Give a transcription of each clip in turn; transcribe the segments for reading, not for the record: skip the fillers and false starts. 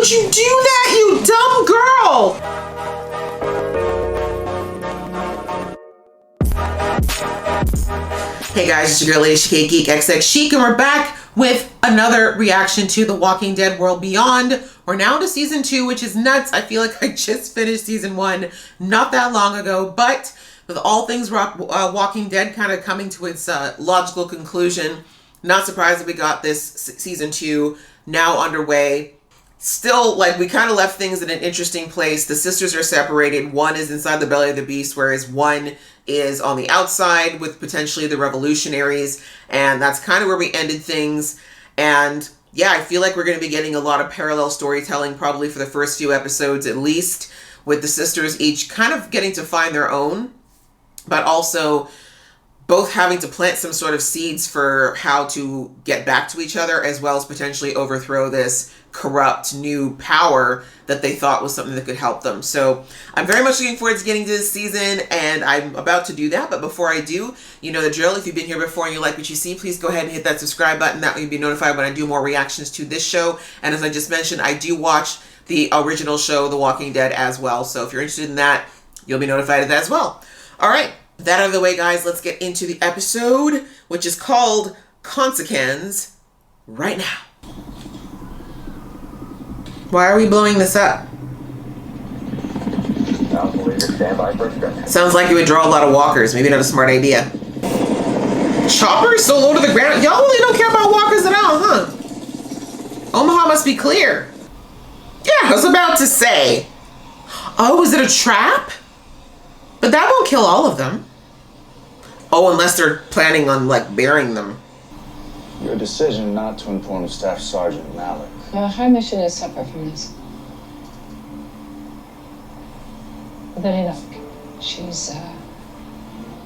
would you do that, you dumb girl? Hey guys, it's your girl Lady Chic Geek XX Chic, and we're back with another reaction to The Walking Dead World Beyond. We're now to season 2, which is nuts. I feel like I just finished season 1 not that long ago, but with all things Walking Dead kind of coming to its logical conclusion, not surprised that we got this season 2 now underway. Still, like, we kind of left things in an interesting place. The sisters are separated. One is inside the belly of the beast, whereas one is on the outside with potentially the revolutionaries. And that's kind of where we ended things. And yeah, I feel like we're going to be getting a lot of parallel storytelling probably for the first few episodes at least, with the sisters each kind of getting to find their own, but also both having to plant some sort of seeds for how to get back to each other, as well as potentially overthrow this corrupt new power that they thought was something that could help them. So I'm very much looking forward to getting to this season, and I'm about to do that. But before I do, you know the drill. If you've been here before and you like what you see, please go ahead and hit that subscribe button. That way you'll be notified when I do more reactions to this show. And as I just mentioned, I do watch the original show, The Walking Dead, as well. So if you're interested in that, you'll be notified of that as well. All right. That out of the way, guys, let's get into the episode, which is called Konsekans, right now. Why are we blowing this up? Sounds like it would draw a lot of walkers. Maybe not a smart idea. Choppers so low to the ground? Y'all really don't care about walkers at all, huh? Omaha must be clear. Yeah, I was about to say. Oh, is it a trap? But that won't kill all of them. Oh, unless they're planning on, like, burying them. Your decision not to inform Staff Sergeant Malik. Her mission is separate from this. With any luck, she's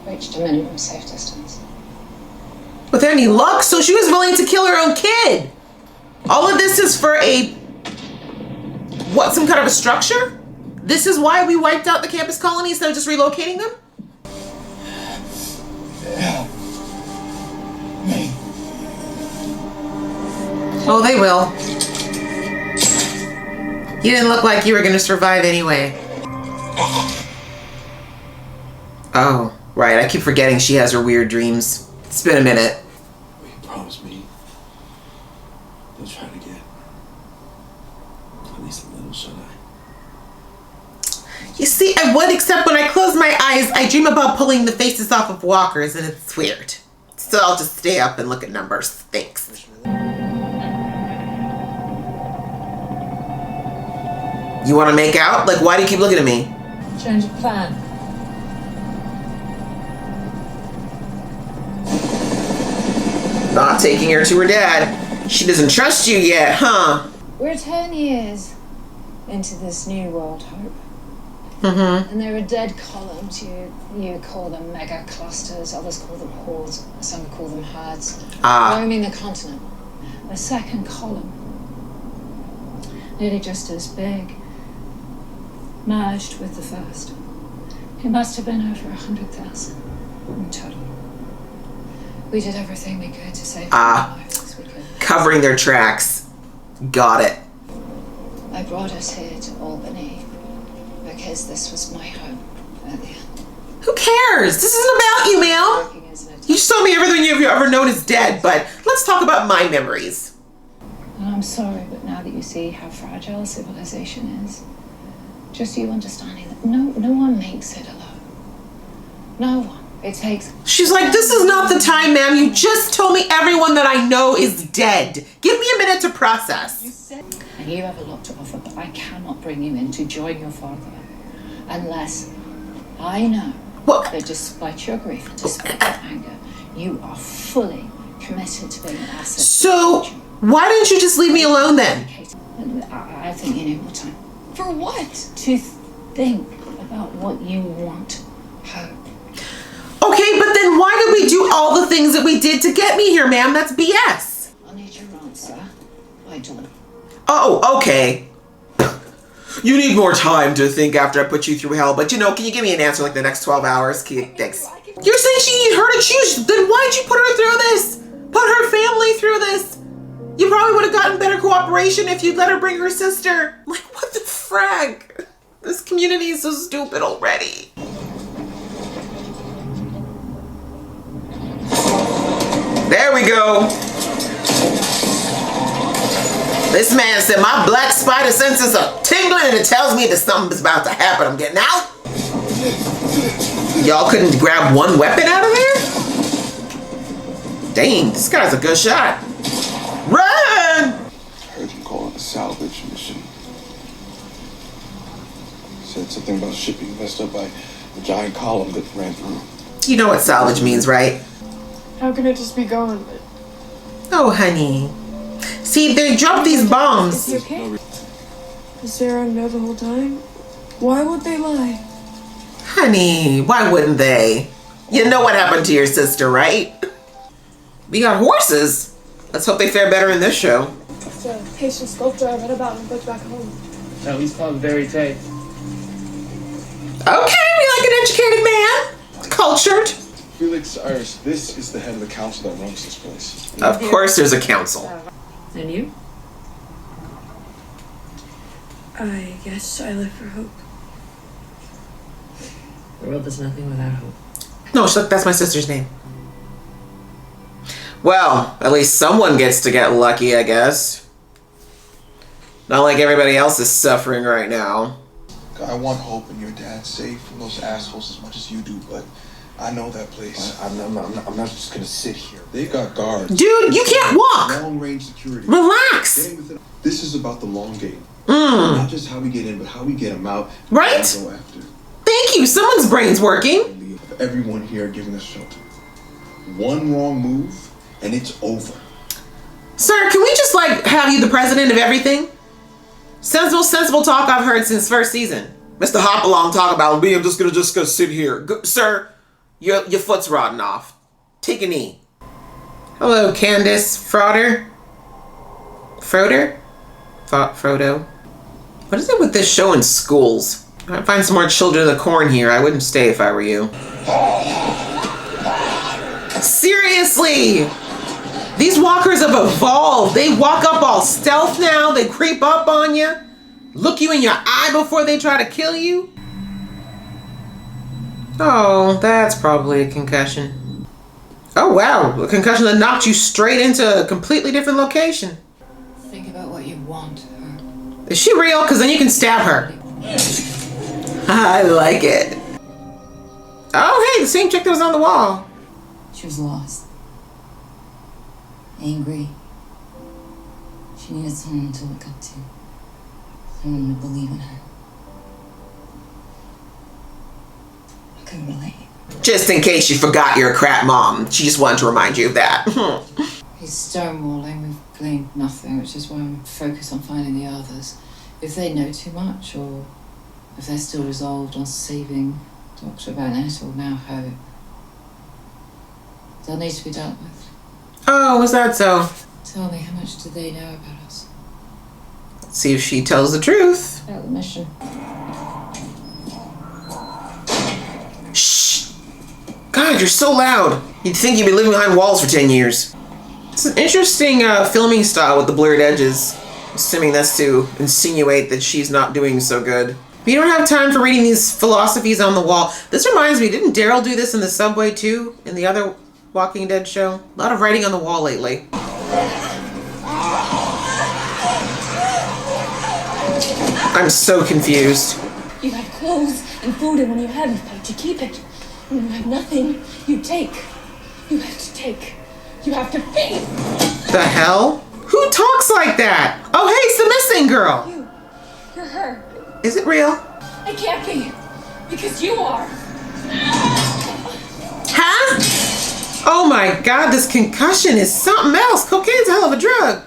reached a minimum safe distance. With any luck? So she was willing to kill her own kid. All of this is for a... what, some kind of a structure? This is why we wiped out the campus colony instead of just relocating them? Oh, they will. You didn't look like you were going to survive anyway. Oh, right. I keep forgetting she has her weird dreams. It's been a minute. Will you promise me you'll try to get at least a little shut eye? You see, I would, except when I close my eyes, I dream about pulling the faces off of walkers, and it's weird. So I'll just stay up and look at numbers. Thanks. You want to make out? Like, why do you keep looking at me? Change of plan. Not taking her to her dad. She doesn't trust you yet, huh? We're 10 years into this new world, Hope. Mm-hmm. And there are dead columns. You call them mega clusters, others call them hordes, some call them herds, roaming the continent. A second column, nearly just as big, merged with the first. It must have been over 100,000 in total. We did everything we could to save their lives. We could. Covering their tracks. Got it. I brought us here to Albany because this was my home earlier. Who cares? This isn't about you, ma'am. You just told me everything you've ever known is dead, but let's talk about my memories. And I'm sorry, but now that you see how fragile civilization is, just you understanding that no one makes it alone. No one. It takes... She's like, this is not the time, ma'am. You just told me everyone that I know is dead. Give me a minute to process. And you have a lot to offer, but I cannot bring you in to join your father unless I know that despite your grief and despite your anger, you are fully committed to being an asset. So why didn't you just leave me alone then? I think you need more time. For what? To think about what you want, Hope. Okay, but then why did we do all the things that we did to get me here, ma'am? That's BS. I need your answer by dawn. Oh, okay. You need more time to think after I put you through hell, but you know, can you give me an answer like the next 12 hours? Thanks. You're saying she needs her to choose, then why'd you put her through this? Put her family through this? You probably would have gotten better cooperation if you'd let her bring her sister. Like, what the frack? This community is so stupid already. There we go. This man said my black spider senses are tingling and it tells me that something's about to happen. I'm getting out. Y'all couldn't grab one weapon out of there? Dang, this guy's a good shot. Run! I heard him call it a salvage mission. Said something about shipping messed up by a giant column that ran through. You know what salvage means, right? How can it just be gone? Oh, honey. See, they dropped these bombs. Is he okay? Did Sarah know the whole time? Why would they lie? Honey, why wouldn't they? You know what happened to your sister, right? We got horses. Let's hope they fare better in this show. It's a patient sculptor I read about in a book back home. No, he's called Verite. Okay, we like an educated man. Cultured. Felix Iris, this is the head of the council that runs this place. Of course there's a council. And you? I guess I live for hope. The world is nothing without hope. No, that's my sister's name. Well, at least someone gets to get lucky, I guess. Not like everybody else is suffering right now. I want hope and your dad safe from those assholes as much as you do, but I know that place. I'm not just gonna sit here. They got guards. Dude, you can't walk. Long range security. Relax. This is about the long game. Mm. Not just how we get in, but how we get them out. Right? Go after. Thank you. Someone's brain's working. Everyone here giving us shelter. One wrong move, and it's over. Sir, can we just have you the president of everything? Sensible talk I've heard since first season. Mr. Hopalong talk about me. I'm just gonna sit here. Sir, your foot's rotting off. Take a knee. Hello, Candace Frodo. Frodo. What is it with this show in schools? I'd find some more children of the corn here. I wouldn't stay if I were you. Seriously! These walkers have evolved. They walk up all stealth now. They creep up on you. Look you in your eye before they try to kill you. Oh, that's probably a concussion. Oh, wow. A concussion that knocked you straight into a completely different location. Think about what you want. Is she real? Because then you can stab her. I like it. Oh, hey, the same chick that was on the wall. She was lost. Angry. She needed someone to look up to. Someone to believe in her. I couldn't relate. Just in case you forgot you're a crap mom. She just wanted to remind you of that. He's stonewalling. We've gleaned nothing, which is why I'm focused on finding the others. If they know too much, or if they're still resolved on saving Dr. Burnett or now Hope, they'll need to be dealt with. Oh, was that so? Tell me, how much do they know about us? Let's see if she tells the truth. About the mission. Shh! God, you're so loud. You'd think you'd be living behind walls for 10 years. It's an interesting filming style with the blurred edges. Assuming that's to insinuate that she's not doing so good. But you don't have time for reading these philosophies on the wall. This reminds me, didn't Daryl do this in the subway too? In the other Walking Dead show? A lot of writing on the wall lately. I'm so confused. You had clothes and food, and when you had fight, you keep it. When you have nothing, you take. You have to take. You have to feed. The hell? Who talks like that? Oh, hey, it's the missing girl. You're her. Is it real? It can't be. Because you are. Huh? Oh my God, this concussion is something else. Cocaine's a hell of a drug.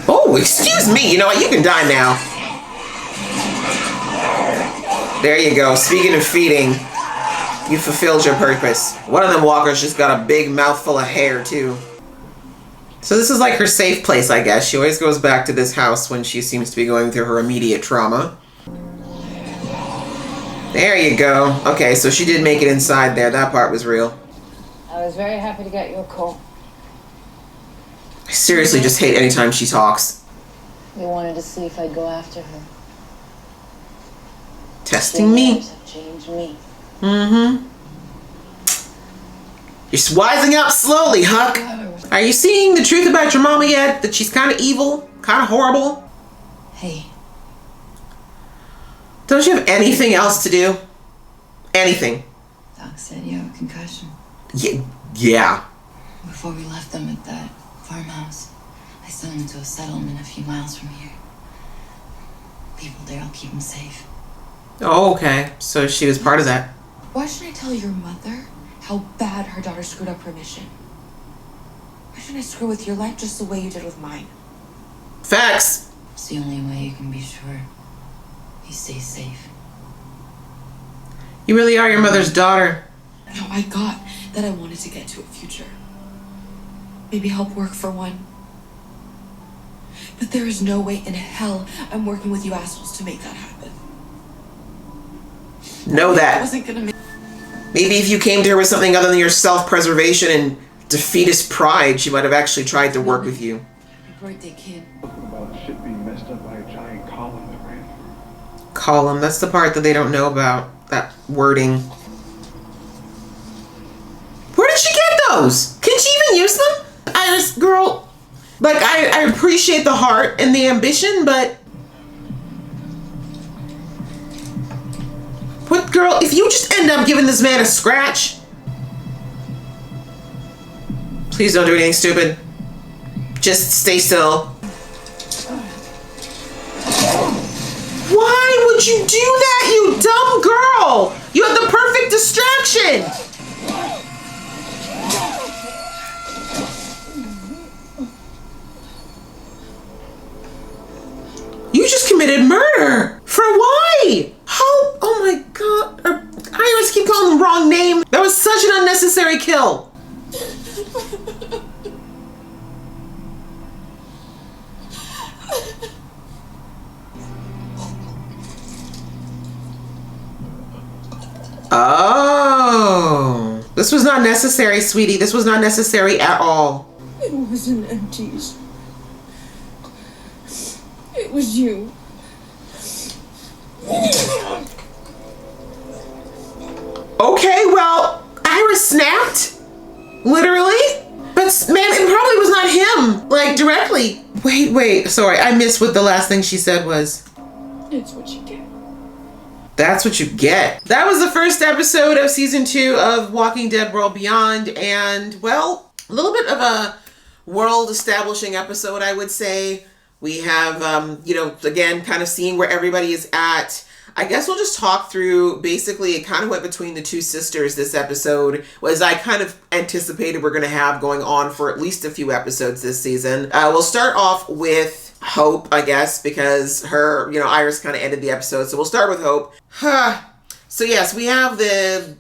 Oh, excuse me. You know what? You can die now. There you go. Speaking of feeding, you fulfilled your purpose. One of them walkers just got a big mouthful of hair, too. So this is like her safe place, I guess. She always goes back to this house when she seems to be going through her immediate trauma. There you go. Okay, so she did make it inside there. That part was real. I was very happy to get your call. I seriously just hate anytime she talks. They wanted to see if I'd go after her. Testing me. Have changed me. Mm-hmm. You're wising up slowly, Huck. Are you seeing the truth about your mama yet? That she's kind of evil, kind of horrible? Hey. Don't you have anything else to do? Anything? Doc said you have a concussion. Yeah. Before we left them at that farmhouse, I sent them to a settlement a few miles from here. People there will keep them safe. Oh, okay. So she was part of that. Why should I tell your mother how bad her daughter screwed up her mission? Why shouldn't I screw with your life just the way you did with mine? Facts. It's the only way you can be sure he stays safe. You really are your mother's daughter. No, I got that I wanted to get to a future. Maybe help work for one. But there is no way in hell I'm working with you assholes to make that happen. Know I that. wasn't gonna make... Maybe if you came to her with something other than your self-preservation and defeatist pride, she might have actually tried to work with you. Happy birthday, kid. Something about shit being messed up by a giant column that ran. Column. That's the part that they don't know about. That wording. Where did she get those? Can she even use them? Iris, girl. Like, I appreciate the heart and the ambition, but... What, girl? If you just end up giving this man a scratch... Please don't do anything stupid. Just stay still. Why would you do that, you dumb girl? You have the perfect distraction. You just committed murder. For why? How? Oh my God. I always keep calling him the wrong name. That was such an unnecessary kill. Oh, this was not necessary, sweetie. This was not necessary at all. It wasn't empties. It was you. Okay, well, Iris snapped. Literally. But man, it probably was not him. Like, directly. Wait. Sorry, I missed what the last thing she said was. It's what you get. That's what you get. That was the first episode of season 2 of Walking Dead World Beyond. And, well, a little bit of a world establishing episode, I would say. We have, again, kind of seeing where everybody is at. I guess we'll just talk through, basically, it kind of went between the two sisters this episode, was I kind of anticipated we're going to have going on for at least a few episodes this season. We'll start off with Hope, I guess, because her, Iris kind of ended the episode, so we'll start with Hope. So yes, we have the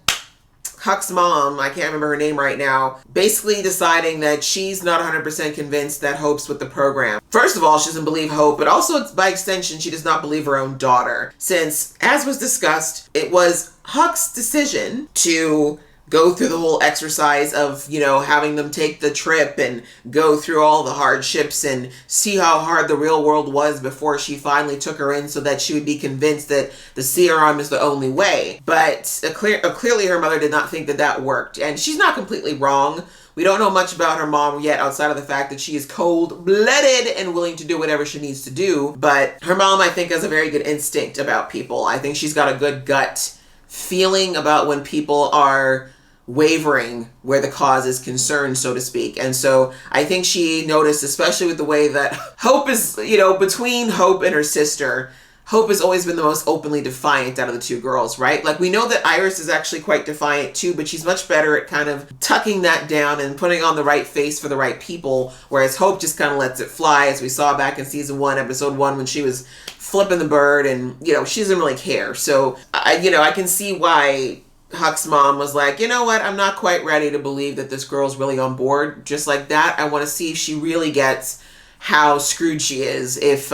Huck's mom, I can't remember her name right now, basically deciding that she's not 100% convinced that Hope's with the program. First of all, she doesn't believe Hope, but also by extension, she does not believe her own daughter. Since, as was discussed, it was Huck's decision to go through the whole exercise of, having them take the trip and go through all the hardships and see how hard the real world was before she finally took her in so that she would be convinced that the CRM is the only way. But clearly her mother did not think that worked. And she's not completely wrong. We don't know much about her mom yet outside of the fact that she is cold-blooded and willing to do whatever she needs to do. But her mom, I think, has a very good instinct about people. I think she's got a good gut feeling about when people are wavering where the cause is concerned, so to speak. And so I think she noticed, especially with the way that Hope is, between Hope and her sister, Hope has always been the most openly defiant out of the two girls, right? Like, we know that Iris is actually quite defiant too, but she's much better at kind of tucking that down and putting on the right face for the right people, whereas Hope just kind of lets it fly, as we saw back in season 1, episode 1, when she was flipping the bird and, she doesn't really care. So, I can see why Huck's mom was like, you know what, I'm not quite ready to believe that this girl's really on board. Just like that, I want to see if she really gets how screwed she is if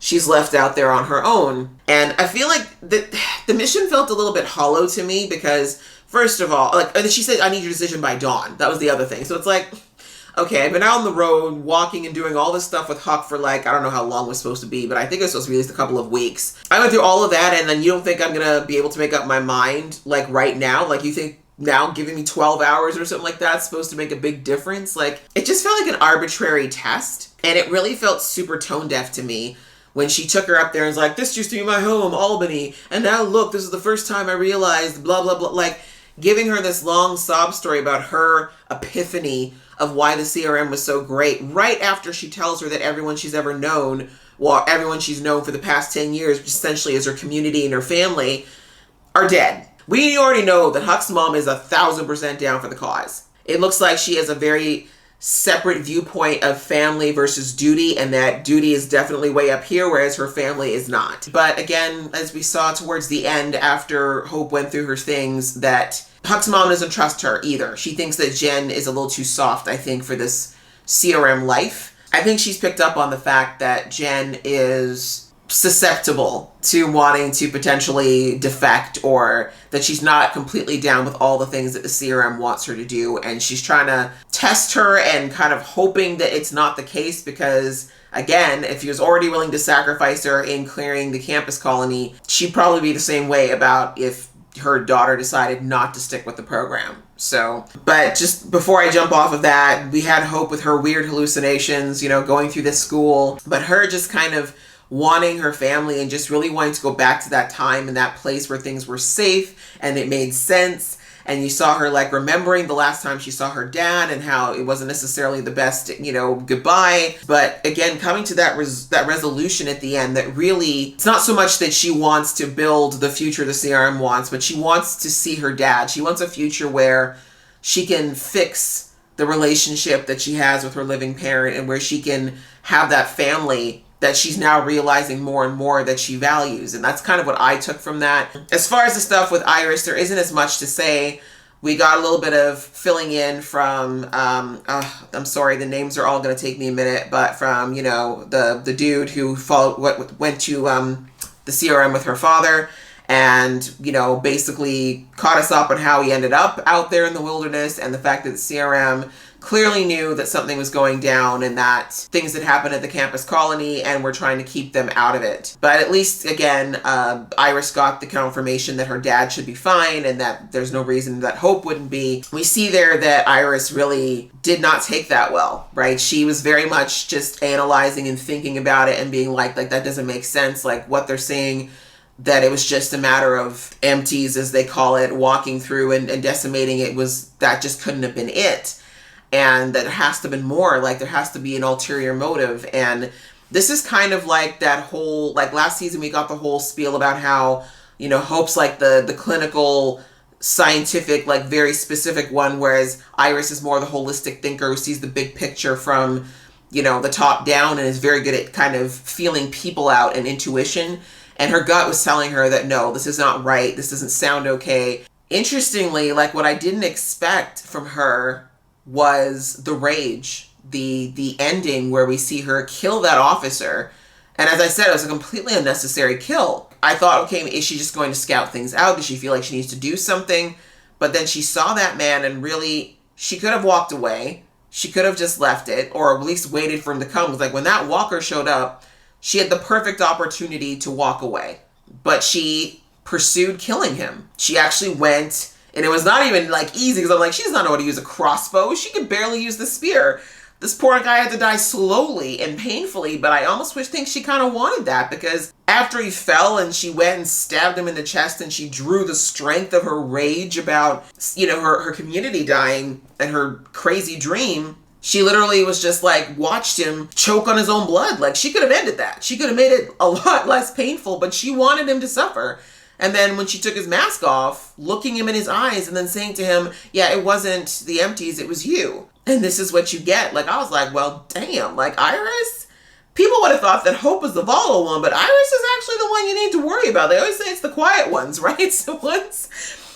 she's left out there on her own. And I feel like the mission felt a little bit hollow to me because, first of all, she said, I need your decision by dawn. That was the other thing. So it's like, okay, I've been out on the road walking and doing all this stuff with Huck for like, I don't know how long it was supposed to be, but I think it was supposed to be at least a couple of weeks. I went through all of that, and then you don't think I'm going to be able to make up my mind like right now? Like you think now giving me 12 hours or something like that is supposed to make a big difference? Like it just felt like an arbitrary test, and it really felt super tone deaf to me when she took her up there and was like, this used to be my home, Albany, and now look, this is the first time I realized blah, blah, blah. Like giving her this long sob story about her epiphany of why the CRM was so great right after she tells her that everyone she's ever known, well, everyone she's known for the past 10 years, which essentially is her community and her family, are dead. We already know that Huck's mom is 1,000% down for the cause. It looks like she has a very separate viewpoint of family versus duty, and that duty is definitely way up here, whereas her family is not. But again, as we saw towards the end after Hope went through her things, that Huck's mom doesn't trust her either. She thinks that Jen is a little too soft, I think, for this CRM life. I think she's picked up on the fact that Jen is susceptible to wanting to potentially defect, or that she's not completely down with all the things that the CRM wants her to do, and she's trying to test her and kind of hoping that it's not the case, because again, if he was already willing to sacrifice her in clearing the campus colony, she'd probably be the same way about if her daughter decided not to stick with the program. So, but just before I jump off of that, we had Hope with her weird hallucinations, going through this school, but her just kind of wanting her family and just really wanting to go back to that time and that place where things were safe and it made sense. And you saw her like remembering the last time she saw her dad and how it wasn't necessarily the best, goodbye. But again, coming to that resolution at the end, that really, it's not so much that she wants to build the future the CRM wants, but she wants to see her dad. She wants a future where she can fix the relationship that she has with her living parent, and where she can have that family that she's now realizing more and more that she values. And that's kind of what I took from that. As far as the stuff with Iris, there isn't as much to say. We got a little bit of filling in from, I'm sorry, the names are all going to take me a minute, but from, the dude who went to the CRM with her father, and, basically caught us up on how he ended up out there in the wilderness, and the fact that the CRM clearly knew that something was going down and that things had happened at the campus colony and were trying to keep them out of it. But at least, again, Iris got the confirmation that her dad should be fine and that there's no reason that Hope wouldn't be. We see there that Iris really did not take that well, right? She was very much just analyzing and thinking about it and being like that doesn't make sense. Like what they're saying, that it was just a matter of empties, as they call it, walking through and decimating it, that just couldn't have been it. And that it has to have been more, like there has to be an ulterior motive. And this is kind of like that whole, like last season we got the whole spiel about how, Hope's like the clinical, scientific, like very specific one, whereas Iris is more the holistic thinker who sees the big picture from, the top down, and is very good at kind of feeling people out and intuition. And her gut was telling her that, no, this is not right. This doesn't sound okay. Interestingly, like what I didn't expect from her was the rage, the ending where we see her kill that officer. And as I said, it was a completely unnecessary kill. I thought, okay, is she just going to scout things out? Does she feel like she needs to do something? But then she saw that man, and really, she could have walked away. She could have just left it, or at least waited for him to come. It was like when that walker showed up, she had the perfect opportunity to walk away. But she pursued killing him. She actually went. And it was not even like easy, because I'm like, she does not know how to use a crossbow. She could barely use the spear. This poor guy had to die slowly and painfully, but I almost think she kind of wanted that, because after he fell and she went and stabbed him in the chest, and she drew the strength of her rage about, her community dying and her crazy dream, she literally was just like, watched him choke on his own blood. Like she could have ended that. She could have made it a lot less painful, but she wanted him to suffer. And then when she took his mask off, looking him in his eyes and then saying to him, yeah, it wasn't the empties, it was you. And this is what you get. Like, I was like, well, damn, like Iris? People would have thought that Hope was the volatile one, but Iris is actually the one you need to worry about. They always say it's the quiet ones, right? It's the ones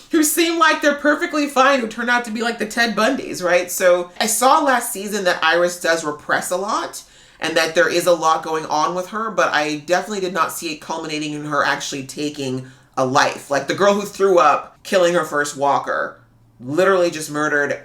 who seem like they're perfectly fine, who turn out to be like the Ted Bundys, right? So I saw last season that Iris does repress a lot, and that there is a lot going on with her, but I definitely did not see it culminating in her actually taking a life. Like the girl who threw up, killing her first walker, literally just murdered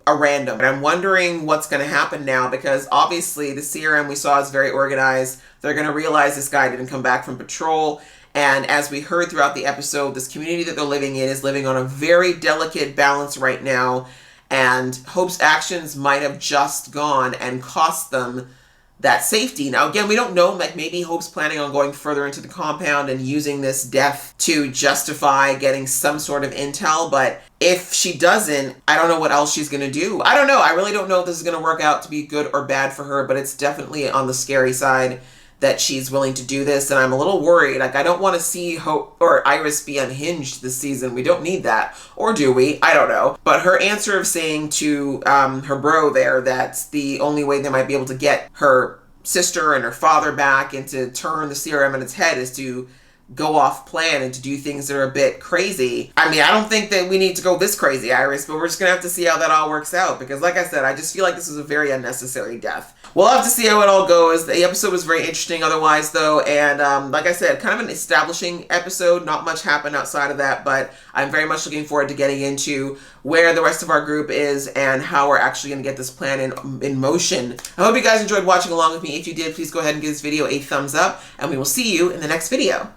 a random. And I'm wondering what's going to happen now, because obviously the CRM we saw is very organized. They're going to realize this guy didn't come back from patrol. And as we heard throughout the episode, this community that they're living in is living on a very delicate balance right now. And Hope's actions might have just gone and cost them that safety. Now, again, we don't know, like maybe Hope's planning on going further into the compound and using this death to justify getting some sort of intel. But if she doesn't, I don't know what else she's going to do. I don't know. I really don't know if this is going to work out to be good or bad for her, but it's definitely on the scary side that she's willing to do this. And I'm a little worried. Like, I don't want to see Hope or Iris be unhinged this season. We don't need that. Or do we? I don't know. But her answer of saying to her bro there that the only way they might be able to get her sister and her father back and to turn the CRM on its head is to go off plan and to do things that are a bit crazy. I mean, I don't think that we need to go this crazy, Iris, but we're just gonna have to see how that all works out, because like I said, I just feel like this is a very unnecessary death. We'll have to see how it all goes. The episode was very interesting otherwise though, and like I said, kind of an establishing episode. Not much happened outside of that, but I'm very much looking forward to getting into where the rest of our group is and how we're actually going to get this plan in motion. I hope you guys enjoyed watching along with me. If you did, please go ahead and give this video a thumbs up, and we will see you in the next video.